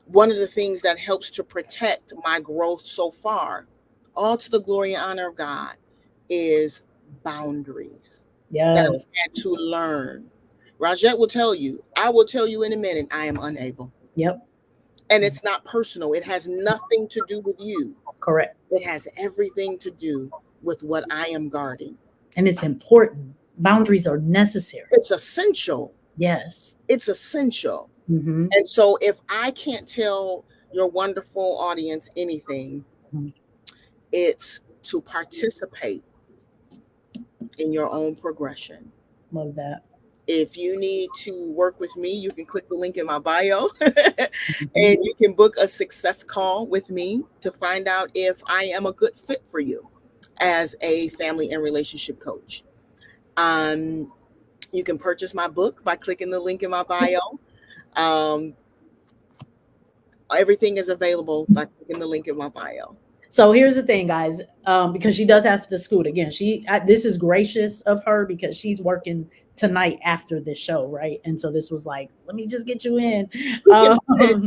one of the things that helps to protect my growth so far, all to the glory and honor of God, is boundaries that Yes. I've had to learn. Rajette will tell you, I will tell you in a minute, I am unable. Yep. And it's not personal, it has nothing to do with you, Correct. it has everything to do with what I am guarding. And it's important. Boundaries are necessary. It's essential. Yes. It's essential. Mm-hmm. And so, if I can't tell your wonderful audience anything, Mm. it's to participate in your own progression. Love that. If you need to work with me, you can click the link in my bio and Mhm. you can book a success call with me to find out if I am a good fit for you as a family and relationship coach. Um, you can purchase my book by clicking the link in my bio. Um, Everything is available by clicking the link in my bio. So here's the thing, guys, because she does have to scoot again. This is gracious of her because she's working tonight after this show, right? And so this was like, let me just get you in. Speaking Um, of which,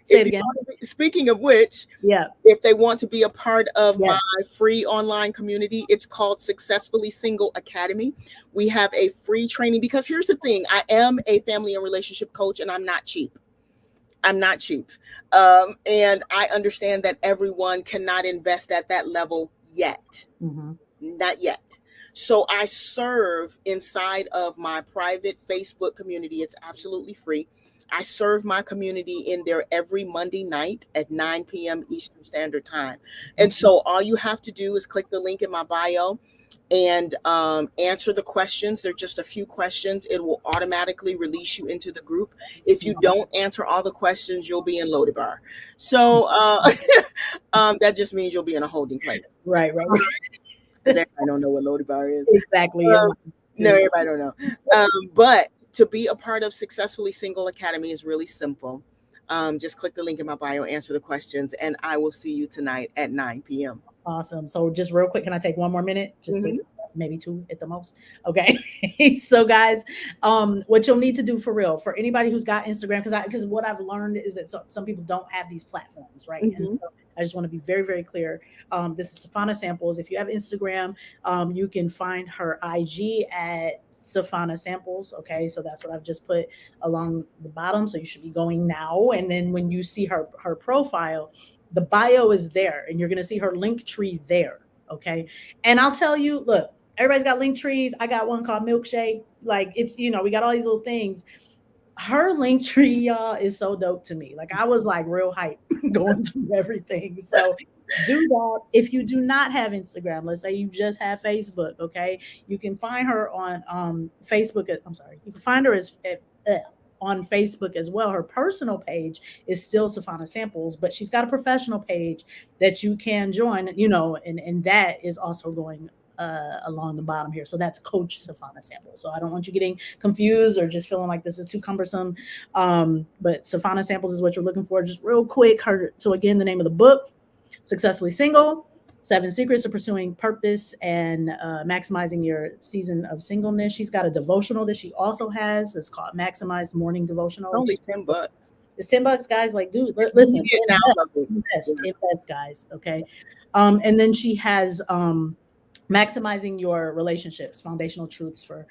say if it you again. speaking of which, Yeah. if they want to be a part of my Yes. free online community, it's called Successfully Single Academy. We have a free training because here's the thing: I am a family and relationship coach, and I'm not cheap. I'm not cheap. And I understand that everyone cannot invest at that level yet. Mm-hmm. Not yet. So I serve inside of my private Facebook community. It's absolutely free. I serve my community in there every Monday night at 9 p.m. Eastern Standard Time. And so all you have to do is click the link in my bio and answer the questions. They're just a few questions. It will automatically release you into the group. If you don't answer all the questions, you'll be in loaded bar. So that just means you'll be in a holding place. Right. Because everybody don't know what loaded bar is. Exactly. No, everybody don't know. But to be a part of Successfully Single Academy is really simple. Just click the link in my bio, answer the questions, and I will see you tonight at 9 p.m. Awesome. So just real quick, can I take one more minute? Just maybe 2 at the most. Okay. So guys, what you'll need to do for real, for anybody who's got Instagram, because what I've learned is that some people don't have these platforms, right? And so I just want to be very, very clear. This is Safana Samples. If you have Instagram, you can find her IG at Safana Samples. Okay. So that's what I've just put along the bottom. So you should be going now. And then when you see her profile, the bio is there and you're going to see her link tree there. Okay. And I'll tell you, look, everybody's got link trees. I got one called Milkshake. Like it's, we got all these little things. Her link tree, y'all, is so dope to me. Like I was like real hype going through everything. So do that. If you do not have Instagram, let's say you just have Facebook. Okay. You can find her on Facebook. You can find her on Facebook as well. Her personal page is still Safana Samples, but she's got a professional page that you can join, and that is also going along the bottom here. So that's Coach Safana Samples. So I don't want you getting confused or just feeling like this is too cumbersome. But Safana Samples is what you're looking for. Just real quick. So again, the name of the book, Successfully Single, 7 Secrets of Pursuing Purpose and Maximizing Your Season of Singleness. She's got a devotional that she also has. It's called Maximized Morning Devotional. It's only $10. It's $10, guys. Like, dude, listen, invest, guys. Okay. And then she has Maximizing Your Relationships, Foundational Truths for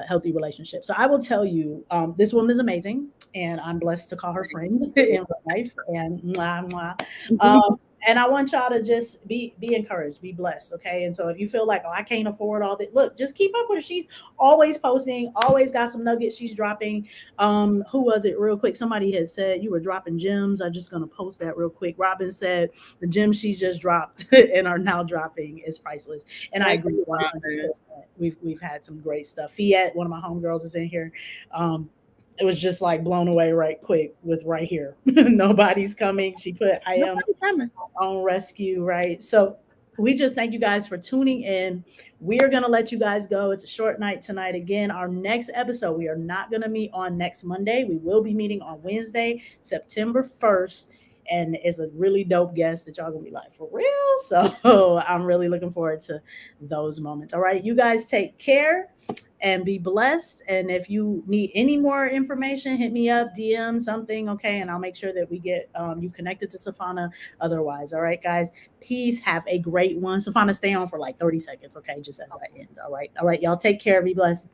Healthy Relationships. So I will tell you, this woman is amazing, and I'm blessed to call her friend in my life. And and I want y'all to just be encouraged, be blessed, okay? And so if you feel like, I can't afford all that, look, just keep up with her. She's always posting, always got some nuggets she's dropping. Who was it real quick? Somebody had said you were dropping gems. I'm just going to post that real quick. Robin said the gems she just dropped and are now dropping is priceless. And I agree. 100%. We've had some great stuff. Fiat, one of my homegirls, is in here. It was just like blown away right quick with right here. Nobody's coming. She put, I am on rescue, right? So we just thank you guys for tuning in. We are going to let you guys go. It's a short night tonight. Again, our next episode, we are not going to meet on next Monday. We will be meeting on Wednesday, September 1st. And it's a really dope guest that y'all gonna be like, for real? So I'm really looking forward to those moments. All right, you guys take care and be blessed. And if you need any more information, hit me up, DM something, okay? And I'll make sure that we get you connected to Safana otherwise. All right, guys, peace. Have a great one. Safana, stay on for like 30 seconds, okay? Just as I end. All right, y'all take care. Be blessed.